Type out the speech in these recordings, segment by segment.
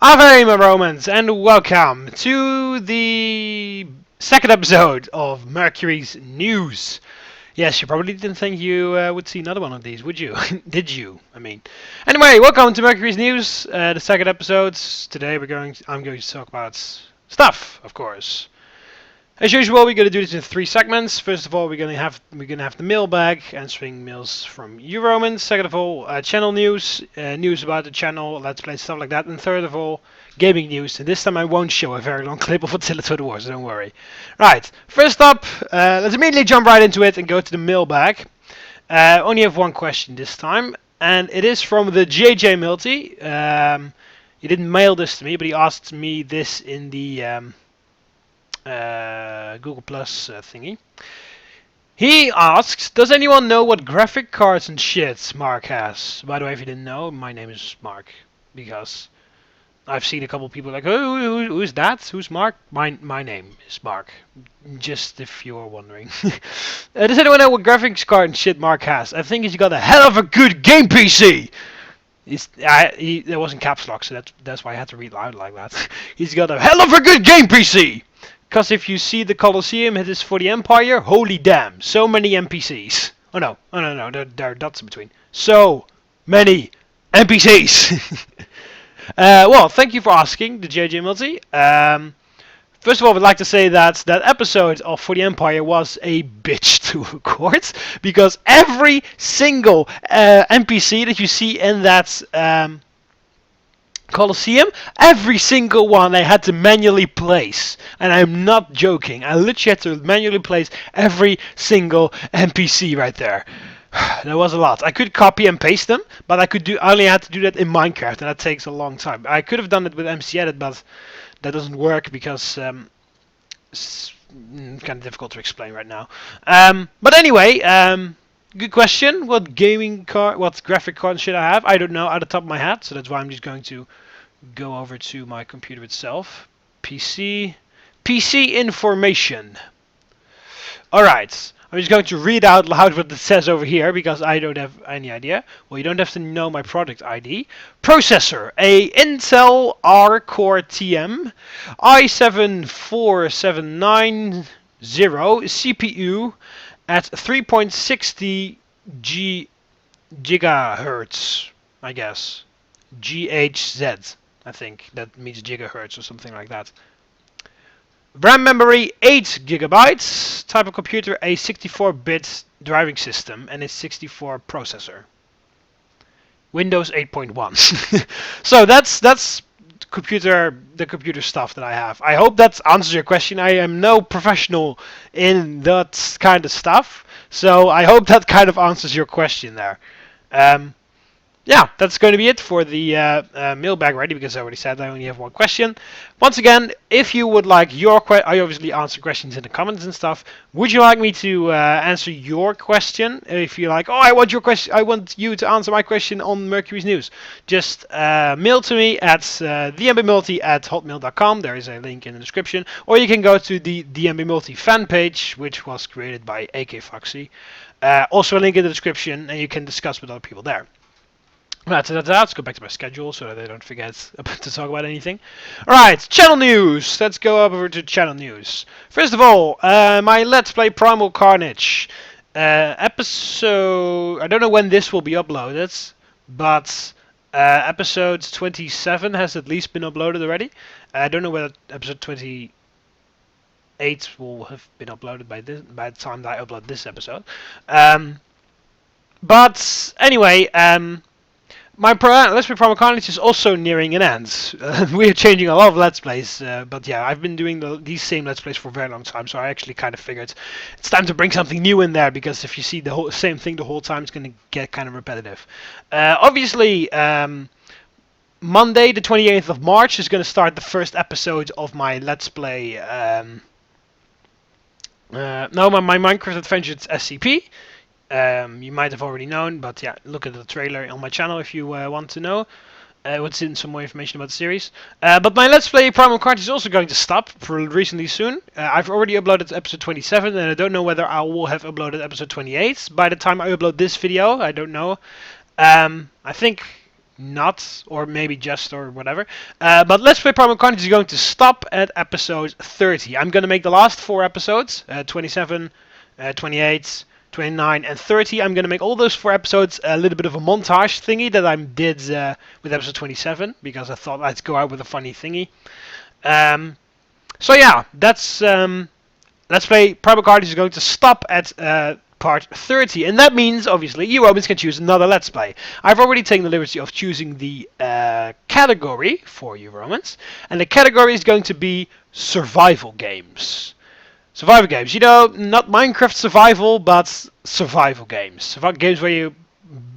Ave my Romans, and welcome to the second episode of Mercury's News. Yes, you probably didn't think you would see another one of these, would you? Did you? I mean. Anyway, welcome to Mercury's News, the second episode. Today I'm going to talk about stuff, of course. As usual, we're going to do this in three segments. First of all, we're going to have the mailbag, answering mails from you Romans. Second of all, channel news, news about the channel, let's play, stuff like that. And third of all, gaming news. And this time I won't show a very long clip of Untitled Chapter, so don't worry. Right, first up, let's immediately jump right into it and go to the mailbag. Only have one question this time, and it is from the TheMBmulti. He didn't mail this to me, but he asked me this in the Google Plus thingy. He asks, does anyone know what graphic cards and shit Mark has? By the way, if you didn't know, my name is Mark, because I've seen a couple of people like, oh, who's that? Who's Mark? My name is Mark, just if you're wondering. Does anyone know what graphics card and shit Mark has? I think he's got a hell of a good game PC! There wasn't caps lock, so that's why I had to read loud like that. He's got a hell of a good game PC! Because if you see the Colosseum, it is for the Empire, holy damn, so many NPCs. Oh no, there are dots in between. So many NPCs! Well, thank you for asking, the TheMBmulti. First of all, I would like to say that that episode of For the Empire was a bitch to record, because every single NPC that you see in that Colosseum, every single one I had to manually place, and I'm not joking. I literally had to manually place every single NPC right there. There was a lot. I could copy and paste them, but I only had to do that in Minecraft, and that takes a long time. I could have done it with MC Edit, but that doesn't work because it's kind of difficult to explain right now. But anyway, good question. What graphic card should I have? I don't know out of the top of my head, so that's why I'm just going to go over to my computer itself. PC information. Alright, I'm just going to read out loud what it says over here because I don't have any idea. Well, you don't have to know my product ID. Processor, a Intel R Core TM i7-4790 CPU at 3.60 gigahertz, I guess. GHz, I think that means gigahertz or something like that. RAM memory 8 gigabytes. Type of computer, a 64-bit driving system and a 64 processor. Windows 8.1. So that's the computer stuff that I have. I hope that answers your question. I am no professional in that kind of stuff, so I hope that kind of answers your question there. Yeah, that's going to be it for the mailbag ready, because I already said I only have one question. Once again, if you would like your question, I obviously answer questions in the comments and stuff. Would you like me to answer your question? If you're like, oh, I want your question, I want you to answer my question on Mercury's News, just mail to me at TheMBmulti@hotmail.com. There is a link in the description, or you can go to the TheMBmulti fan page, which was created by AK Foxy. Also a link in the description, and you can discuss with other people there. Right, so let's go back to my schedule so that I don't forget to talk about anything. Alright, channel news! Let's go over to channel news. First of all, my Let's Play Primal Carnage episode... I don't know when this will be uploaded, but episode 27 has at least been uploaded already. I don't know whether episode 28 will have been uploaded by the time that I upload this episode. But anyway... my Let's Play Primal Carnage is also nearing an end. We're changing a lot of Let's Plays, but yeah, I've been doing these same Let's Plays for a very long time, so I actually kind of figured it's time to bring something new in there, because if you see the same thing the whole time, it's going to get kind of repetitive. Obviously, Monday, the 28th of March, is going to start the first episode of my Let's Play... my Minecraft Adventures SCP. You might have already known, but yeah, look at the trailer on my channel if you want to know what's in some more information about the series. But my Let's Play Primal Carnage is also going to stop recently soon. I've already uploaded episode 27, and I don't know whether I will have uploaded episode 28 by the time I upload this video. I don't know. I think not, or maybe just, or whatever. But Let's Play Primal Carnage is going to stop at episode 30. I'm going to make the last 4 episodes, 27, 28, 29, and 30. I'm going to make all those 4 episodes a little bit of a montage thingy that I did with episode 27, because I thought I'd go out with a funny thingy. So yeah, that's Let's Play Primal Carnage is going to stop at part 30, and that means obviously you Romans can choose another Let's Play. I've already taken the liberty of choosing the category for you Romans, and the category is going to be survival games. Survival games, you know, not Minecraft survival, but survival games. Survival games where you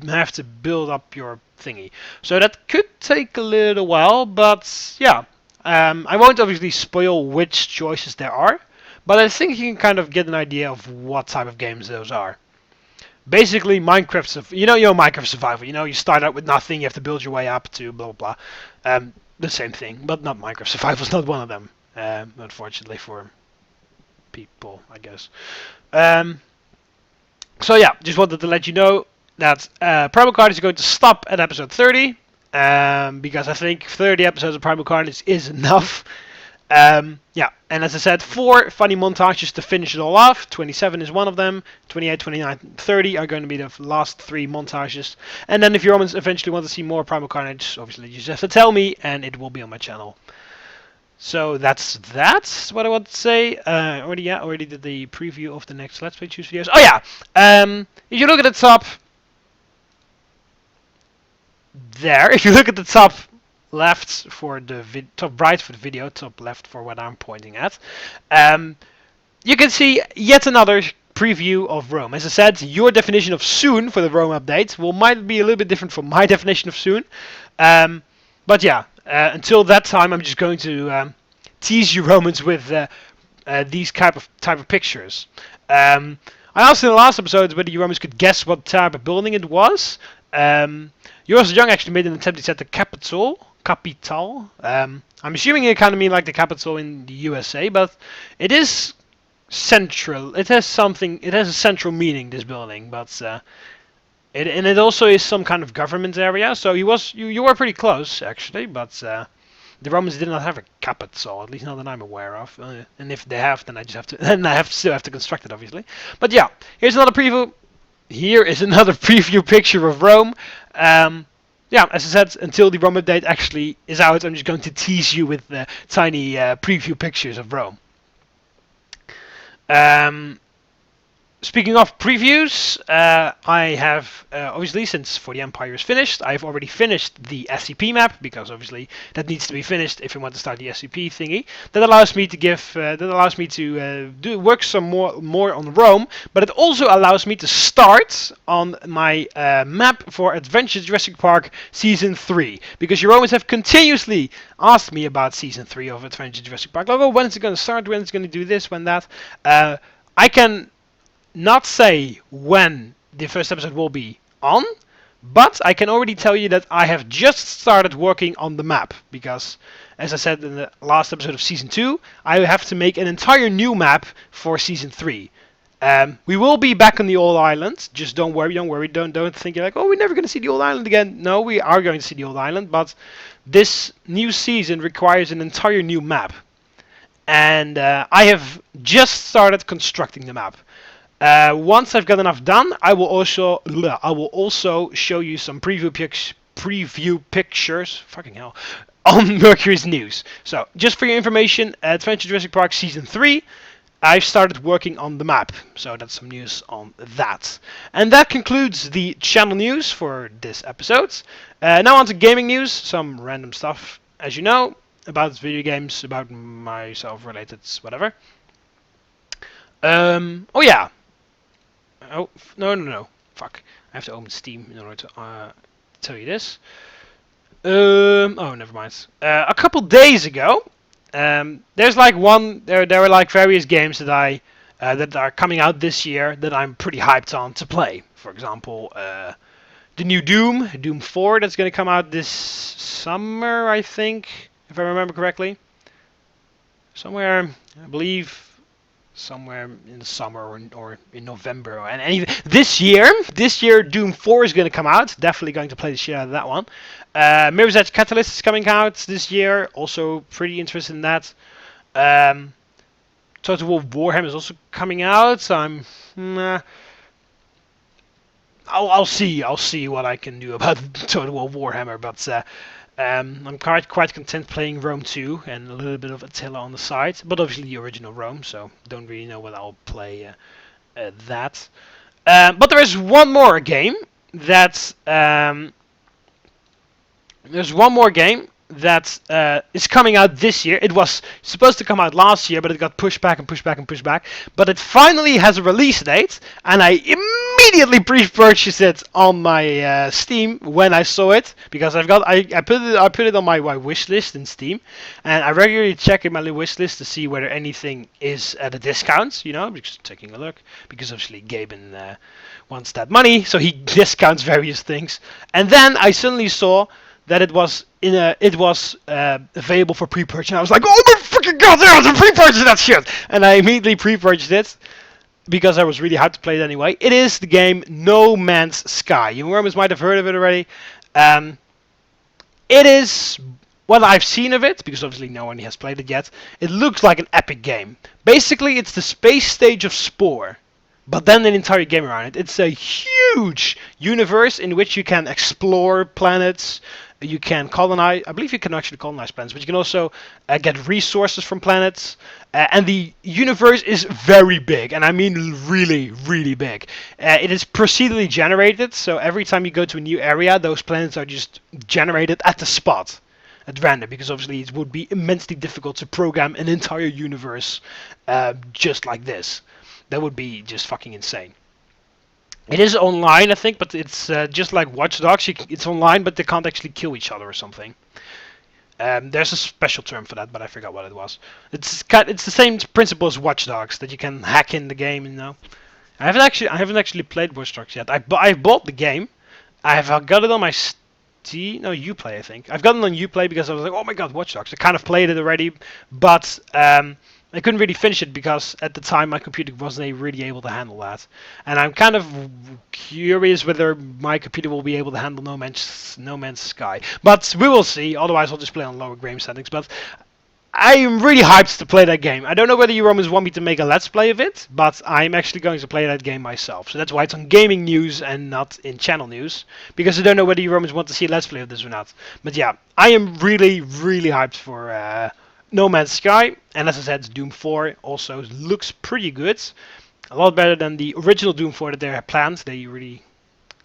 have to build up your thingy. So that could take a little while, but yeah. I won't obviously spoil which choices there are, but I think you can kind of get an idea of what type of games those are. Basically, Minecraft, you know, Minecraft survival. You know, you start out with nothing, you have to build your way up to blah blah blah. The same thing, but not Minecraft survival is not one of them, unfortunately for people, I guess. So yeah, just wanted to let you know that Primal Carnage is going to stop at episode 30, because I think 30 episodes of Primal Carnage is enough. Yeah, and as I said, 4 funny montages to finish it all off. 27 is one of them. 28, 29, 30 are going to be the last 3 montages. And then if you Romans eventually want to see more Primal Carnage, obviously you just have to tell me, and it will be on my channel. So that's what I want to say. Already did the preview of the next Let's Play Choose videos. Oh yeah, if you look at the top there, if you look at the top left for the top right for the video, top left for what I'm pointing at, you can see yet another preview of Rome. As I said, your definition of soon for the Rome update might be a little bit different from my definition of soon. But yeah, until that time, I'm just going to tease you Romans with these type of pictures. I asked in the last episode whether you Romans could guess what type of building it was. Yours Young actually made an attempt to set the capital. I'm assuming it kind of mean like the capital in the USA, but it is central. It has something. It has a central meaning. This building, but it also is some kind of government area. So you were pretty close actually, but the Romans did not have a capital, at least not that I'm aware of. And if they have, then I just have to. Then I still have to construct it, obviously. But yeah, here's another preview. Here is another preview picture of Rome. Yeah, as I said, until the Rome update actually is out, I'm just going to tease you with tiny preview pictures of Rome. Speaking of previews, I have, obviously, since For the Empire is finished, I've already finished the SCP map, because obviously that needs to be finished if you want to start the SCP thingy. That allows me to work some more on Rome, but it also allows me to start on my map for Adventure Jurassic Park Season 3, because you Romans have continuously asked me about Season 3 of Adventure Jurassic Park. Like, oh, when is it going to start, when is it going to do this, when that. I can not say when the first episode will be on, but I can already tell you that I have just started working on the map, because as I said in the last episode of Season 2, I have to make an entire new map for Season 3. We will be back on the old island, just don't worry, don't think you're like, oh, we're never going to see the old island again. No, we are going to see the old island, but this new season requires an entire new map. And I have just started constructing the map. Once I've got enough done, I will also show you some preview pictures. Fucking hell, on Mercury's news. So, just for your information, Adventure Jurassic Park Season 3, I've started working on the map. So that's some news on that. And that concludes the channel news for this episode. Now on to gaming news, some random stuff, as you know, about video games, about myself related, whatever. Oh yeah. Oh, no. Fuck. I have to open Steam in order to tell you this. Oh, never mind. A couple days ago, there's like there were like various games that that are coming out this year that I'm pretty hyped on to play. For example, the new Doom 4, that's going to come out this summer, I think, if I remember correctly. Somewhere, I believe, somewhere in the summer or in November. And any this year Doom 4 is going to come out. Definitely going to play the shit out of that one. Mirror's Edge Catalyst is coming out this year. Also pretty interested in that. Total War Warhammer is also coming out. So I'll see what I can do about Total War Warhammer, but I'm quite content playing Rome 2 and a little bit of Attila on the side, but obviously the original Rome, so don't really know what I'll play that. But there is one more game that is coming out this year. It was supposed to come out last year, but it got pushed back and pushed back and pushed back. But it finally has a release date, and I immediately pre-purchased it on my Steam when I saw it, because I put it on my wish list in Steam, and I regularly check in my wish list to see whether anything is at a discount. You know, just taking a look, because obviously Gaben wants that money, so he discounts various things. And then I suddenly saw that it was available for pre-purchase, and I was like, oh my fucking god, I have to pre-purchase that shit! And I immediately pre-purchased it, because I was really hyped to play it anyway. It is the game No Man's Sky. You Wormers might have heard of it already. It is what I've seen of it, because obviously no one has played it yet. It looks like an epic game. Basically, it's the space stage of Spore, but then an entire game around it. It's a huge universe in which you can explore planets. You can colonize. I believe you can actually colonize planets, but you can also get resources from planets. And the universe is very big, and I mean really, really big. It is procedurally generated, so every time you go to a new area, those planets are just generated at the spot, at random, because obviously it would be immensely difficult to program an entire universe just like this. That would be just fucking insane. It is online, I think, but it's just like Watch Dogs. It's online, but they can't actually kill each other or something. There's a special term for that, but I forgot what it was. It's the same principle as Watch Dogs, that you can hack in the game. You know, I haven't actually played Watch Dogs yet. I bought the game. I've got it on my Steam. No, Uplay, I think. I've gotten it on Uplay because I was like, oh my god, Watch Dogs. I kind of played it already, but I couldn't really finish it because at the time my computer wasn't really able to handle that. And I'm kind of curious whether my computer will be able to handle No Man's Sky. But we will see, otherwise I'll just play on lower game settings. But I'm really hyped to play that game. I don't know whether you Romans want me to make a let's play of it, but I'm actually going to play that game myself. So that's why it's on gaming news and not in channel news, because I don't know whether you Romans want to see a let's play of this or not. But yeah, I am really, really hyped for No Man's Sky, and as I said, Doom 4 also looks pretty good. A lot better than the original Doom 4 that they had planned. They really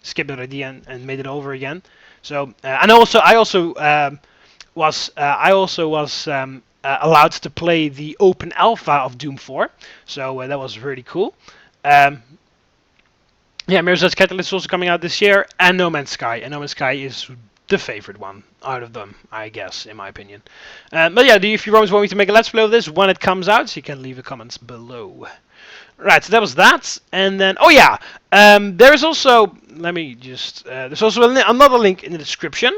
skipped that idea and made it over again. So, and also, I also was allowed to play the open alpha of Doom 4. So that was really cool. Yeah, Mirror's Edge Catalyst is also coming out this year, and No Man's Sky. And No Man's Sky is the favorite one out of them, I guess, in my opinion. But yeah, if you want me to make a let's play of this when it comes out, so you can leave a comments below. Right, so that was that, and then there is also, let me just, there's also another link in the description.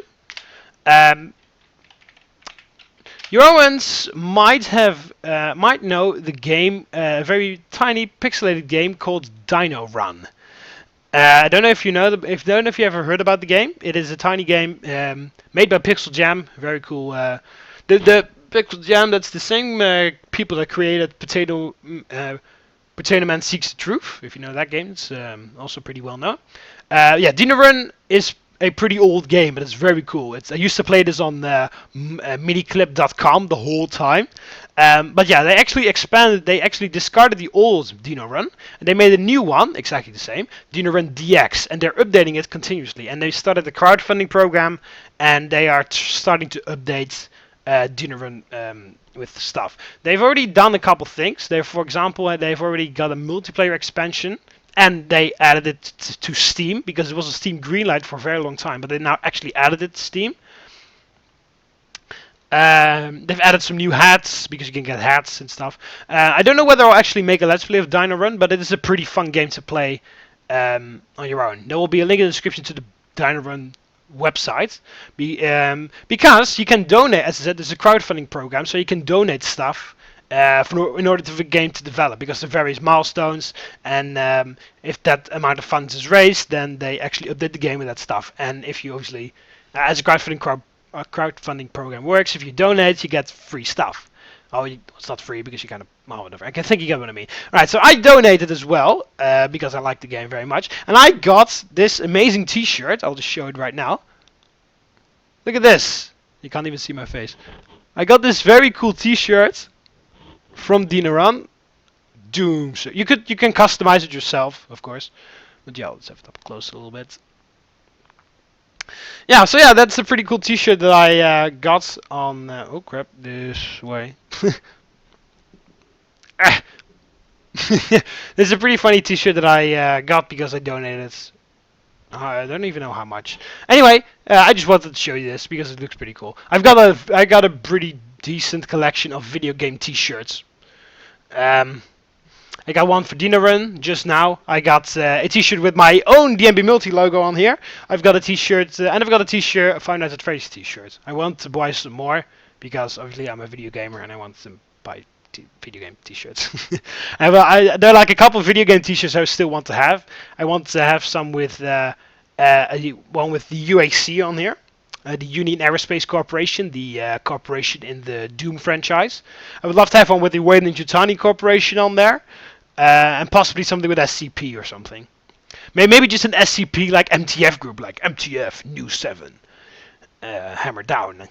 Euromans might know the game, a very tiny pixelated game called Dino Run. I don't know if you know if you ever heard about the game. It is a tiny game made by Pixel Jam. Very cool. The Pixel Jam, that's the same people that created Potato Man Seeks the Truth. If you know that game, it's also pretty well known. Yeah, Dino Run is a pretty old game, but it's very cool. I used to play this on miniclip.com the whole time. But yeah, they actually expanded. They actually discarded the old Dino Run, and they made a new one, exactly the same, Dino Run DX, and they're updating it continuously. And they started the crowdfunding program, and they are starting to update Dino Run with stuff. They've already done a couple things. For example, they've already got a multiplayer expansion. And they added it to Steam, because it was a Steam greenlight for a very long time, but they now actually added it to Steam. They've added some new hats, because you can get hats and stuff. I don't know whether I'll actually make a Let's Play of Dino Run, but it is a pretty fun game to play on your own. There will be a link in the description to the Dino Run website, because you can donate. As I said, it's a crowdfunding program, so you can donate stuff in order for the game to develop, because there are various milestones, and if that amount of funds is raised, then they actually update the game with that stuff. And if you obviously, as a crowdfunding program works, if you donate, you get free stuff. Oh, it's not free because you kind of, well, whatever. I can think you get what I mean. Alright, so I donated as well, because I like the game very much. And I got this amazing t-shirt. I'll just show it right now. Look at this. You can't even see my face. I got this very cool t-shirt from Dino. Doom. So you can customize it yourself, of course. But yeah, let's have it up close a little bit. Yeah, so yeah, that's a pretty cool t-shirt that I got on... oh crap, this way. This is a pretty funny t-shirt that I got because I donated it. I don't even know how much. Anyway, I just wanted to show you this because it looks pretty cool. I got a pretty decent collection of video game t-shirts. I got one for Dino Run just now. I got a t-shirt with my own TheMBmulti logo on here. I've got a t-shirt, and I've got a t-shirt, a Five Nights at Freddy's t-shirt. I want to buy some more, because obviously I'm a video gamer and I want to buy video game t-shirts. There are like a couple of video game t-shirts I still want to have. I want to have some with, one with the UAC on here. The Union Aerospace Corporation, the corporation in the Doom franchise. I would love to have one with the Wayne and Yutani Corporation on there. And possibly something with SCP or something. Maybe just an SCP like MTF group, like MTF New 7, Hammer Down.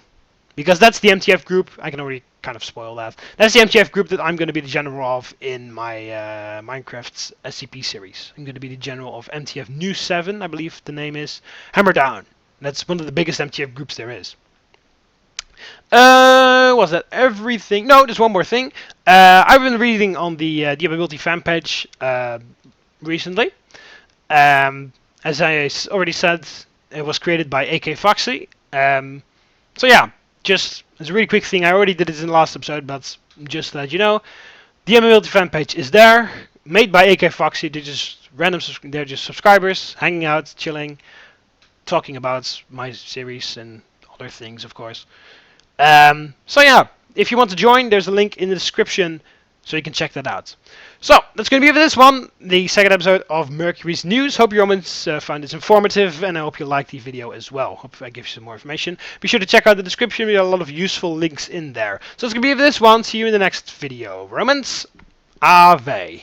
Because that's the MTF group, I can already kind of spoil that. That's the MTF group that I'm going to be the general of in my Minecraft's SCP series. I'm going to be the general of MTF New 7, I believe the name is. Hammer Down. That's one of the biggest MTF groups there is. Was that everything? No, there's one more thing. I've been reading on the TheMBmulti fan page recently. As I already said, it was created by AK Foxy. So yeah, just as a really quick thing, I already did it in the last episode, but just to let you know, the TheMBmulti fan page is there, made by AK Foxy. They're just they're just subscribers, hanging out, chilling, talking about my series and other things, of course. So yeah, if you want to join, there's a link in the description, so you can check that out. So, that's going to be it for this one, the second episode of Mercury's News. Hope you Romans found this informative, and I hope you liked the video as well. Hope I give you some more information. Be sure to check out the description, we have a lot of useful links in there. So that's going to be it for this one, see you in the next video. Romans, Ave.